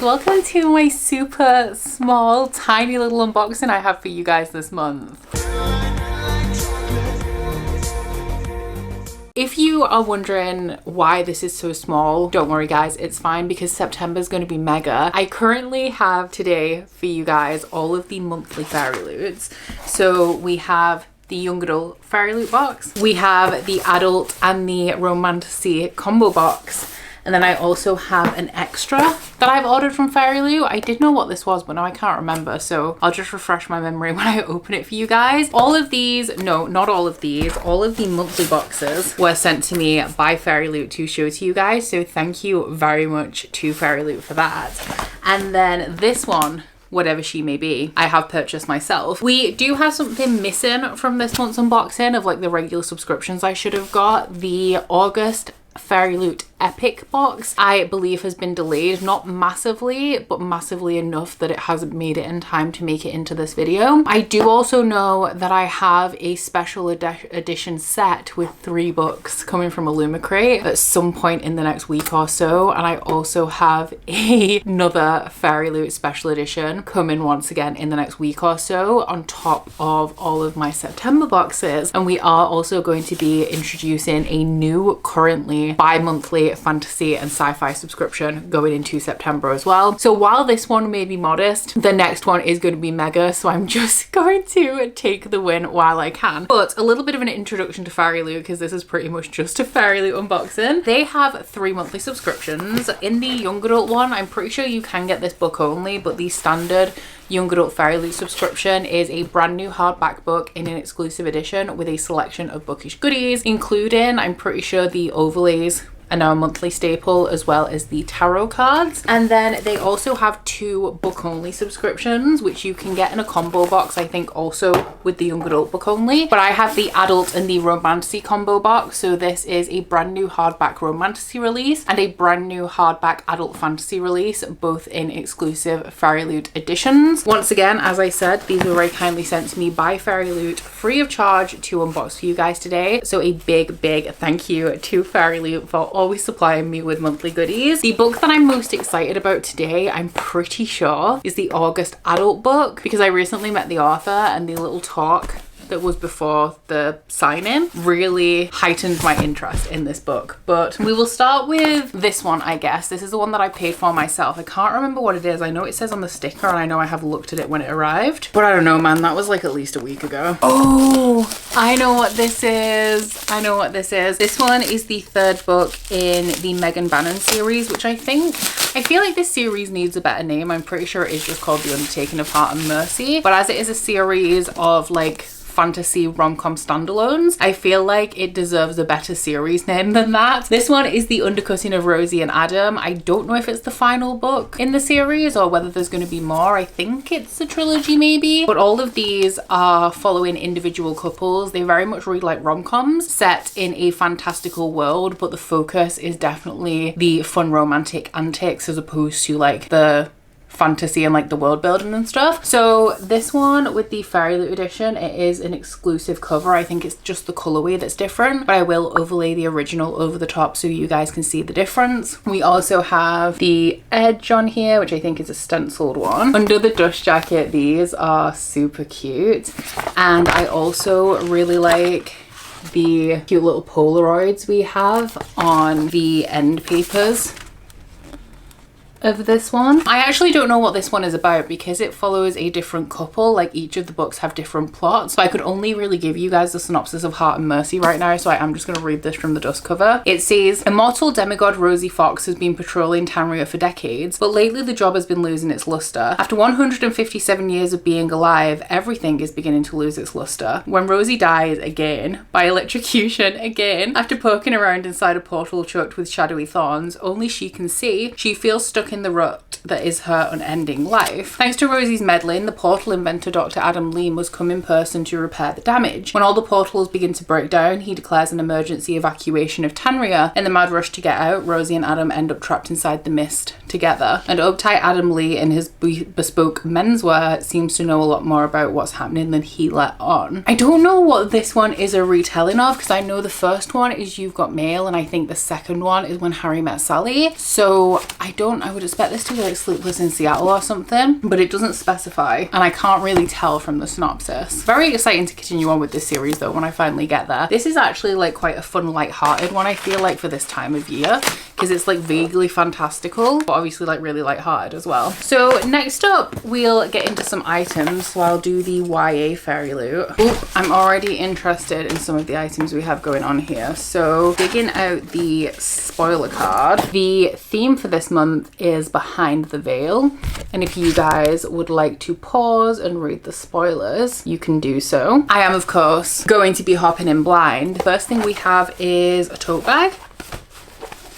welcome to my super small, tiny little unboxing I have for you guys this month. If you are wondering why this is so small, don't worry guys, it's fine because September is going to be mega. I currently have today for you guys all of the monthly Fairyloots. So we have the young adult Fairyloot box, we have the adult and the Romantasy combo box, and then I also have an extra that I've ordered from Fairyloot. I did know what this was, but now I can't remember, so I'll just refresh my memory when I open it for you guys. All of these, no, not all of these, all of the monthly boxes were sent to me by Fairyloot to show to you guys, so thank you very much to Fairyloot for that. And then this one, whatever she may be, I have purchased myself. We do have something missing from this month's unboxing of like the regular subscriptions I should have got. The August Fairyloot Epic box, I believe, has been delayed, not massively, but massively enough that it hasn't made it in time to make it into this video. I do also know that I have a special edition set with 3 books coming from Illumicrate at some point in the next week or so, and I also have another Fairyloot special edition coming once again in the next week or so on top of all of my September boxes. And we are also going to be introducing a new, currently bi-monthly fantasy and sci-fi subscription going into September as well. So while this one may be modest, the next one is going to be mega, so I'm just going to take the win while I can. But a little bit of an introduction to Fairyloot, because this is pretty much just a Fairyloot unboxing. They have 3 monthly subscriptions. In the young adult one, I'm pretty sure you can get this book only, but the standard young adult Fairyloot subscription is a brand new hardback book in an exclusive edition with a selection of bookish goodies, including, I'm pretty sure, the overlays are now a monthly staple, as well as the tarot cards. And then they also have 2 book only subscriptions, which you can get in a combo box, I think also with the young adult book only. But I have the adult and the Romantasy combo box. So this is a brand new hardback Romantasy release and a brand new hardback adult fantasy release, both in exclusive Fairyloot editions. Once again, as I said, these were very kindly sent to me by Fairyloot free of charge to unbox for you guys today. So a big thank you to Fairyloot for always supplying me with monthly goodies. The book that I'm most excited about today, I'm pretty sure, is the August adult book, because I recently met the author and the little talk that was before the sign-in really heightened my interest in this book. But we will start with this one, I guess. This is the one that I paid for myself. I can't remember what it is. I know it says on the sticker, and I know I have looked at it when it arrived, but I don't know, man, that was like at least a week ago. Oh, I know what this is. I know what this is. This one is the 3rd book in the Megan Bannon series, which I feel like this series needs a better name. I'm pretty sure it is just called The Undercutting of Heart and Mercy, but as it is a series of like fantasy rom-com standalones, I feel like it deserves a better series name than that. This one is the Undercutting of Rosie and Adam. I don't know if it's the final book in the series or whether there's going to be more. I think it's a trilogy maybe, but all of these are following individual couples. They very much read like rom-coms set in a fantastical world, but the focus is definitely the fun romantic antics as opposed to like the fantasy and like the world building and stuff. So this one with the Fairyloot edition, it is an exclusive cover. I think it's just the colorway that's different, but I will overlay the original over the top so you guys can see the difference. We also have the edge on here, which I think is a stenciled one. Under the dust jacket, these are super cute. And I also really like the cute little Polaroids we have on the end papers of this one. I actually don't know what this one is about because it follows a different couple. Like each of the books have different plots, so I could only really give you guys the synopsis of Heart and Mercy right now, so I am just going to read this from the dust cover. It says, immortal demigod Rosie Fox has been patrolling Tanria for decades, but lately the job has been losing its luster. After 157 years of being alive, everything is beginning to lose its luster. When Rosie dies again by electrocution again after poking around inside a portal choked with shadowy thorns only she can see, she feels stuck in the rut that is her unending life. Thanks to Rosie's meddling, the portal inventor Dr. Adam Lee must come in person to repair the damage. When all the portals begin to break down, he declares an emergency evacuation of Tanria. In the mad rush to get out, Rosie and Adam end up trapped inside the mist together. And uptight Adam Lee in his bespoke menswear seems to know a lot more about what's happening than he let on. I don't know what this one is a retelling of, because I know the first one is You've Got Mail, and I think the second one is When Harry Met Sally. So I would expect this to be like Sleepless in Seattle or something, but it doesn't specify, and I can't really tell from the synopsis. Very exciting to continue on with this series though when I finally get there. This is actually like quite a fun, light-hearted one, I feel like, for this time of year, because it's like vaguely fantastical, but obviously like really light-hearted as well. So next up, we'll get into some items. So I'll do the YA Fairyloot. Oop, I'm already interested in some of the items we have going on here. So digging out the spoiler card, the theme for this month is Behind the Veil. And if you guys would like to pause and read the spoilers, you can do so. I am, of course, going to be hopping in blind. First thing we have is a tote bag.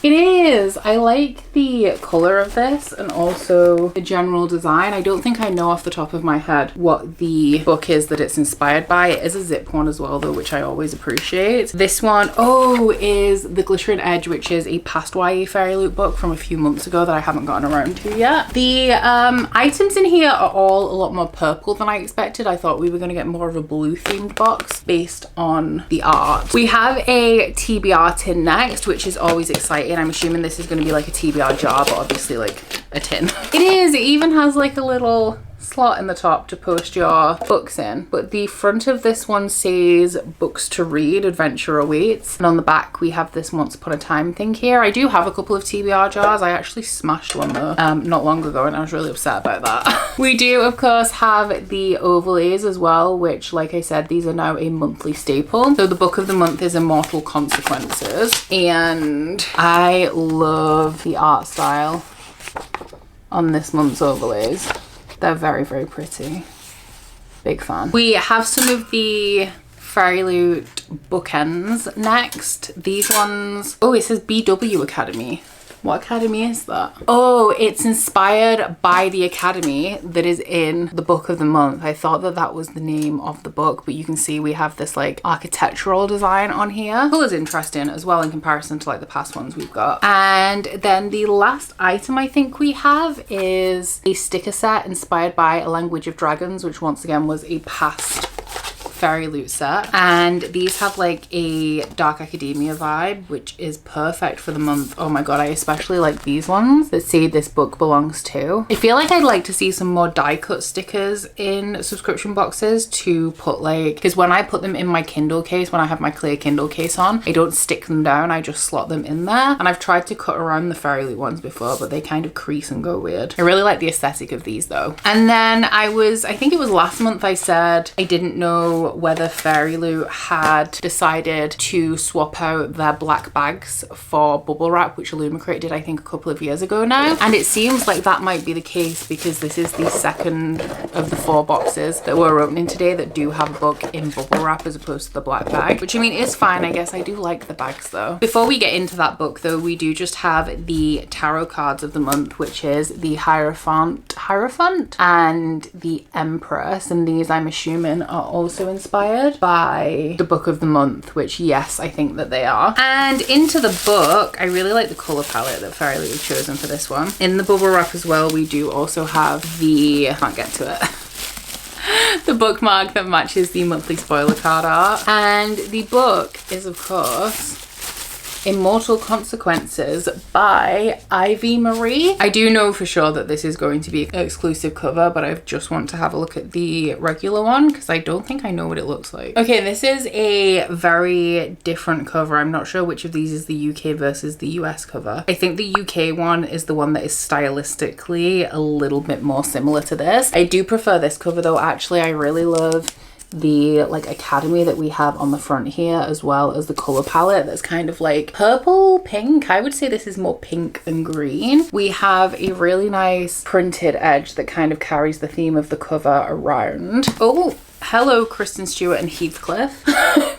It is. I like the color of this and also the general design. I don't think I know off the top of my head what the book is that it's inspired by. It is a zip one as well though, which I always appreciate. This one, oh, is The Glittering Edge, which is a past YA Fairyloot book from a few months ago that I haven't gotten around to yet. The items in here are all a lot more purple than I expected. I thought we were going to get more of a blue themed box based on the art. We have a TBR tin next, which is always exciting. I'm assuming this is going to be like a TBR jar, but obviously like a tin. It is. It even has like a little slot in the top to post your books in, but the front of this one says books to read, adventure awaits, and on the back we have this once upon a time thing here. I do have a couple of TBR jars. I actually smashed one though not long ago, and I was really upset about that. We do of course have the overlays as well, which, like I said, these are now a monthly staple. So the book of the month is Immortal Consequences, and I love the art style on this month's overlays. They're very, very pretty. Big fan. We have some of the Fairyloot bookends next. These ones, oh, it says BW Academy. What academy is that? Oh, it's inspired by the academy that is in the book of the month. I thought that that was the name of the book, but you can see we have this like architectural design on here. Color's interesting as well in comparison to like the past ones we've got. And then the last item I think we have is a sticker set inspired by A Language of Dragons, which once again was a past Fairyloot set, and these have like a dark academia vibe, which is perfect for the month. Oh my god, I especially like these ones that say this book belongs to. I feel like I'd like to see some more die cut stickers in subscription boxes to put like, because when I put them in my Kindle case, when I have my clear Kindle case on, I don't stick them down, I just slot them in there. And I've tried to cut around the Fairyloot ones before, but they kind of crease and go weird. I really like the aesthetic of these though. And then I think it was last month I said I didn't know whether Fairyloot had decided to swap out their black bags for bubble wrap, which Illumicrate did I think a couple of years ago now, and it seems like that might be the case because this is the second of the 4 boxes that we're opening today that do have a book in bubble wrap as opposed to the black bag, which I mean is fine. I guess I do like the bags though. Before we get into that book though, we do just have the tarot cards of the month, which is the Hierophant and the Empress, and these I'm assuming are also inspired by the book of the month, which yes, I think that they are. And into the book, I really like the color palette that Fairyloot have chosen for this one. In the bubble wrap as well, we do also have the, I can't get to it, the bookmark that matches the monthly spoiler card art. And the book is of course Immortal Consequences by Ivy Marie. I do know for sure that this is going to be an exclusive cover, but I just want to have a look at the regular one because I don't think I know what it looks like. Okay, this is a very different cover. I'm not sure which of these is the UK versus the US cover. I think the UK one is the one that is stylistically a little bit more similar to this. I do prefer this cover though. Actually, I really love the like academy that we have on the front here, as well as the color palette that's kind of like purple pink. I would say this is more pink than green. We have a really nice printed edge that kind of carries the theme of the cover around. Oh, hello Kristen Stewart and Heathcliff.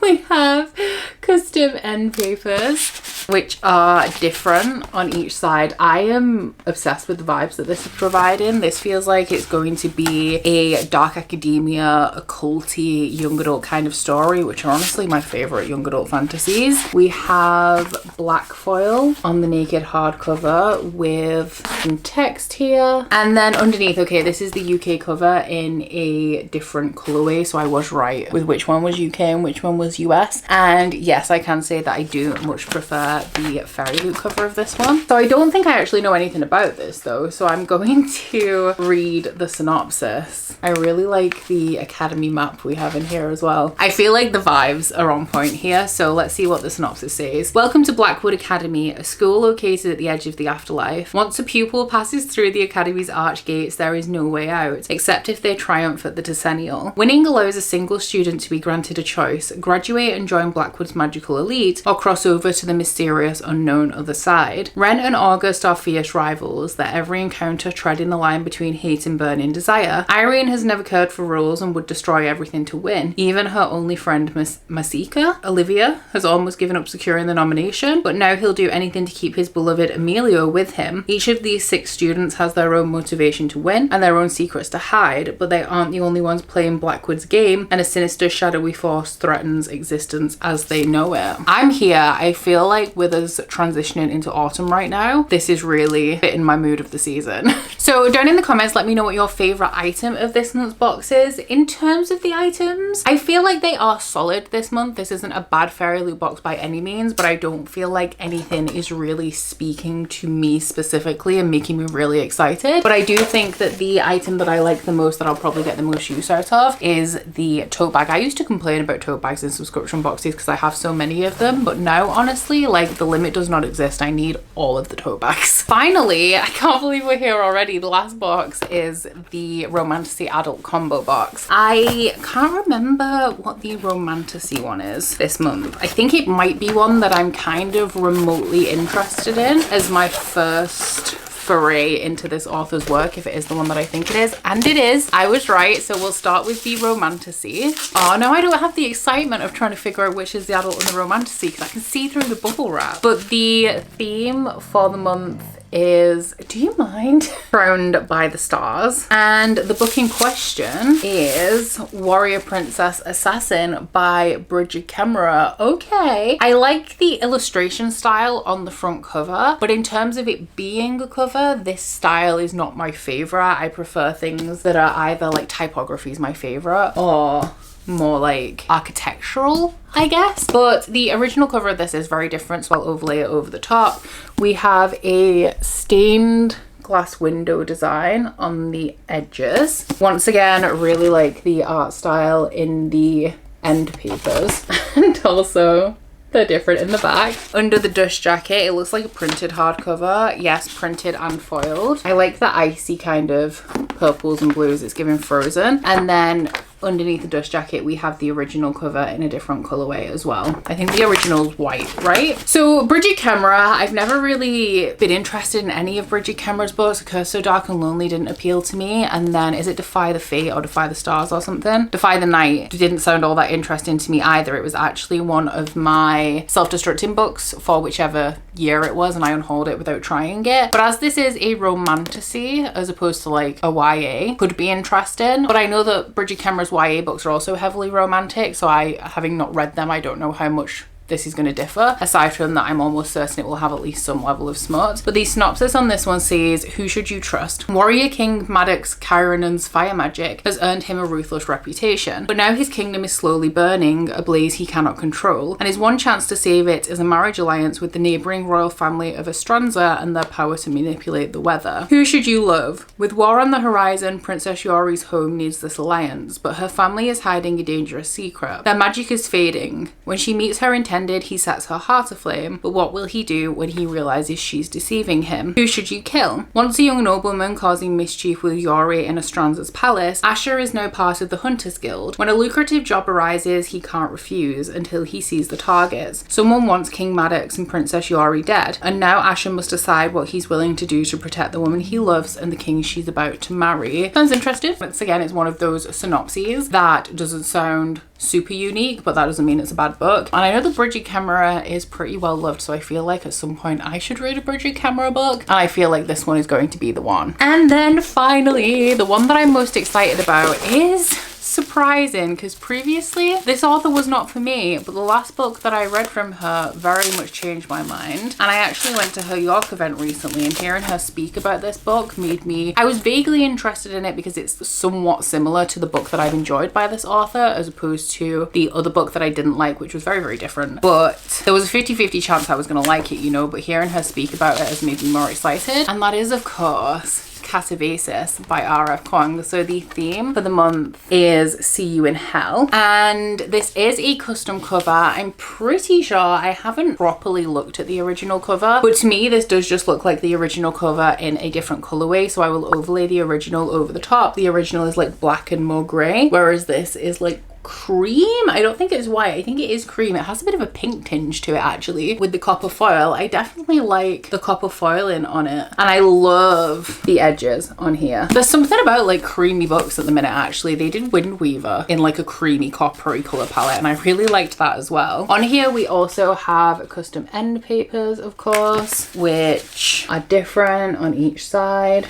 We have custom end papers which are different on each side. I am obsessed with the vibes that this is providing. This feels like it's going to be a dark academia, occulty, young adult kind of story, which are honestly my favorite young adult fantasies. We have black foil on the naked hardcover with some text here, and then underneath, okay, this is the UK cover in a different colorway Norway, so I was right with which one was UK and which one was US. And yes, I can say that I do much prefer the Fairyloot cover of this one. So I don't think I actually know anything about this though, so I'm going to read the synopsis. I really like the Academy map we have in here as well. I feel like the vibes are on point here, so let's see what the synopsis says. Welcome to Blackwood Academy, a school located at the edge of the afterlife. Once a pupil passes through the Academy's arch gates, there is no way out, except if they triumph at the decennial. Winning allows a single student to be granted a choice: graduate and join Blackwood's magical elite, or cross over to the mysterious unknown other side. Ren and August are fierce rivals, their every encounter treading the line between hate and burning desire. Irene has never cared for rules and would destroy everything to win. Even her only friend Masika, Olivia, has almost given up securing the nomination, but now he'll do anything to keep his beloved Emilio with him. Each of these 6 students has their own motivation to win and their own secrets to hide, but they aren't the only ones playing Blackwood's game, and a sinister shadowy force threatens existence as they know it. I'm here. I feel like with us transitioning into autumn right now, this is really fitting my mood of the season. So down in the comments, let me know what your favorite item of this month's box is. In terms of the items, I feel like they are solid this month. This isn't a bad Fairyloot box by any means, but I don't feel like anything is really speaking to me specifically and making me really excited. But I do think that the item that I like the most, that I'll probably get the most use out of, is the tote bag. I used to complain about tote bags in subscription boxes because I have so many of them, but now honestly, like, the limit does not exist. I need all of the tote bags. Finally, I can't believe we're here already. The last box is the Romantasy adult combo box. I can't remember what the Romantasy one is this month. I think it might be one that I'm kind of remotely interested in as my first foray into this author's work, if it is the one that I think it is. And it is. I was right. So we'll start with the Romantasy. Oh no, I don't have the excitement of trying to figure out which is the adult and the Romantasy because I can see through the bubble wrap. But the theme for the month is, do you mind? Crowned by the Stars. And the book in question is Warrior Princess Assassin by Bridget Kemmerer. Okay. I like the illustration style on the front cover, but in terms of it being a cover, this style is not my favorite. I prefer things that are either like typography is my favorite or more like architectural, I guess. But the original cover of this is very different, so I'll overlay it over the top. We have a stained glass window design on the edges. Once again, really like the art style in the end papers and also they're different in the back. Under the dust jacket, it looks like a printed hardcover. Yes, printed and foiled. I like the icy kind of purples and blues. It's giving Frozen. And then underneath the dust jacket, we have the original cover in a different colorway as well. I think the original is white, right? So Bridget Kemmerer, I've never really been interested in any of Bridget Kemmerer's books. Curse So Dark and Lonely didn't appeal to me. And then is it Defy the Fate or Defy the Stars or something? Defy the Night didn't sound all that interesting to me either. It was actually one of my self-destructing books for whichever year it was, and I unhauled it without trying it. But as this is a Romantasy as opposed to like a YA, could be interesting. But I know that Bridget Kemmerer's YA books are also heavily romantic, so having not read them, I don't know how much this is going to differ, aside from that I'm almost certain it will have at least some level of smut. But the synopsis on this one says, who should you trust? Warrior King Maddox Kyronen's fire magic has earned him a ruthless reputation, but now his kingdom is slowly burning, a blaze he cannot control, and his one chance to save it is a marriage alliance with the neighbouring royal family of Estranza and their power to manipulate the weather. Who should you love? With war on the horizon, Princess Yori's home needs this alliance, but her family is hiding a dangerous secret. Their magic is fading. When she meets her intended, he sets her heart aflame, but what will he do when he realizes she's deceiving him? Who should you kill? Once a young nobleman causing mischief with Yori in Estranza's palace, Asher is now part of the Hunters Guild. When a lucrative job arises, he can't refuse until he sees the targets. Someone wants King Maddox and Princess Yori dead, and now Asher must decide what he's willing to do to protect the woman he loves and the king she's about to marry. Sounds interesting. Once again, it's one of those synopses that doesn't sound super unique, but that doesn't mean it's a bad book. And I know that Bridget Kemmerer is pretty well loved, so I feel like at some point I should read a Bridget Kemmerer book, and I feel like this one is going to be the one. And then finally, the one that I'm most excited about is surprising because previously this author was not for me, but the last book that I read from her very much changed my mind. And I actually went to her York event recently, and hearing her speak about this book made me, I was vaguely interested in it because it's somewhat similar to the book that I've enjoyed by this author as opposed to the other book that I didn't like, which was very, very different. But there was a 50-50 chance I was going to like it, you know, but hearing her speak about it has made me more excited. And that is, of course, Catabasis by R.F. Kuang. So the theme for the month is See You in Hell, and this is a custom cover. I'm pretty sure, I haven't properly looked at the original cover, but to me this does just look like the original cover in a different colorway, so I will overlay the original over the top. The original is like black and more gray, whereas this is like cream. I don't think it's white, I think it is cream. It has a bit of a pink tinge to it actually with the copper foil. I definitely like the copper foiling on it, and I love the edges on here. There's something about like creamy books at the minute actually. They did Wind Weaver in like a creamy coppery color palette, and I really liked that as well. On here we also have custom end papers, of course, which are different on each side.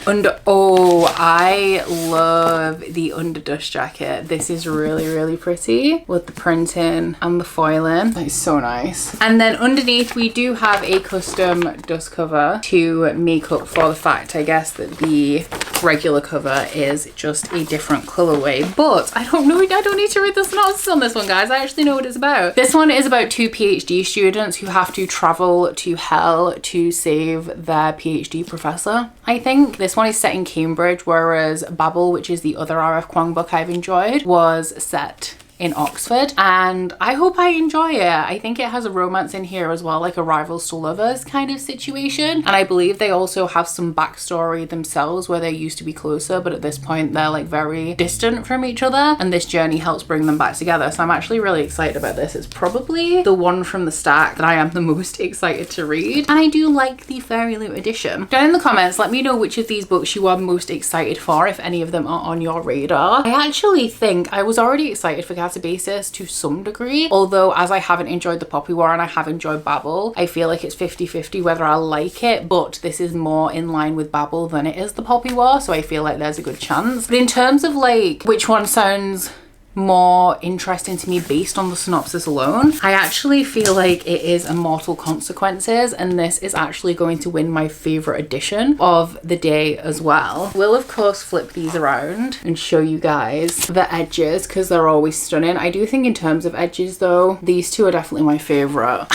Oh, I love the under dust jacket. This is really, really pretty with the printing and the foiling. That is so nice. And then underneath we do have a custom dust cover to make up for the fact, I guess, that the regular cover is just a different colorway. But I don't know, I don't need to read the synopsis on this one, guys. I actually know what it's about. This one is about two PhD students who have to travel to hell to save their PhD professor, I think. This one is set in Cambridge, whereas Babel, which is the other R.F. Kuang book I've enjoyed, was set in Oxford, and I hope I enjoy it. I think it has a romance in here as well, like a rivals to lovers kind of situation, and I believe they also have some backstory themselves where they used to be closer, but at this point they're like very distant from each other, and this journey helps bring them back together. So I'm actually really excited about this. It's probably the one from the stack that I am the most excited to read, and I do like the Fairyloot edition. Down in the comments, let me know which of these books you are most excited for, if any of them are on your radar. I actually think I was already excited for Catabasis to some degree, although as I haven't enjoyed the Poppy War and I have enjoyed Babel, I feel like it's 50-50 whether I like it, but this is more in line with Babel than it is the Poppy War, so I feel like there's a good chance. But in terms of like which one sounds more interesting to me based on the synopsis alone, I actually feel like it is Immortal Consequences, and this is actually going to win my favorite edition of the day as well. We'll of course flip these around and show you guys the edges because they're always stunning. I do think in terms of edges though, these two are definitely my favorite.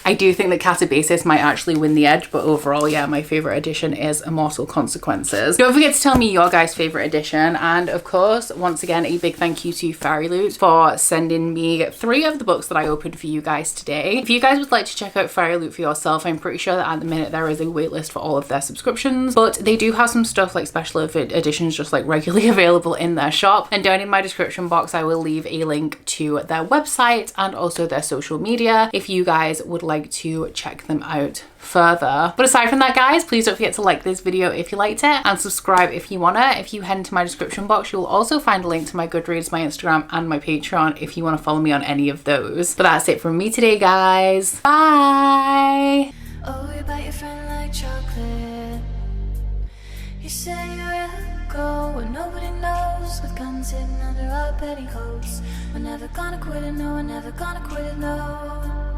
I do think that Catabasis might actually win the edge, but overall, yeah, my favorite edition is Immortal Consequences. Don't forget to tell me your guys' favorite edition, and of course, once again, a big thank you to Fairyloot for sending me 3 of the books that I opened for you guys today. If you guys would like to check out Fairyloot for yourself, I'm pretty sure that at the minute there is a waitlist for all of their subscriptions, but they do have some stuff like special editions just like regularly available in their shop. And down in my description box, I will leave a link to their website and also their social media if you guys would like to check them out further. But aside from that, guys, please don't forget to like this video if you liked it and subscribe if you wanna. If you head into my description box, you'll also find a link to my Goodreads, my Instagram, and my Patreon if you want to follow me on any of those. But that's it from me today, guys. Bye. Oh, you bite your friend like chocolate. You say you're go and nobody knows, with guns hidden under our petticoats. We're never gonna quit it, no, we're never gonna quit it, no.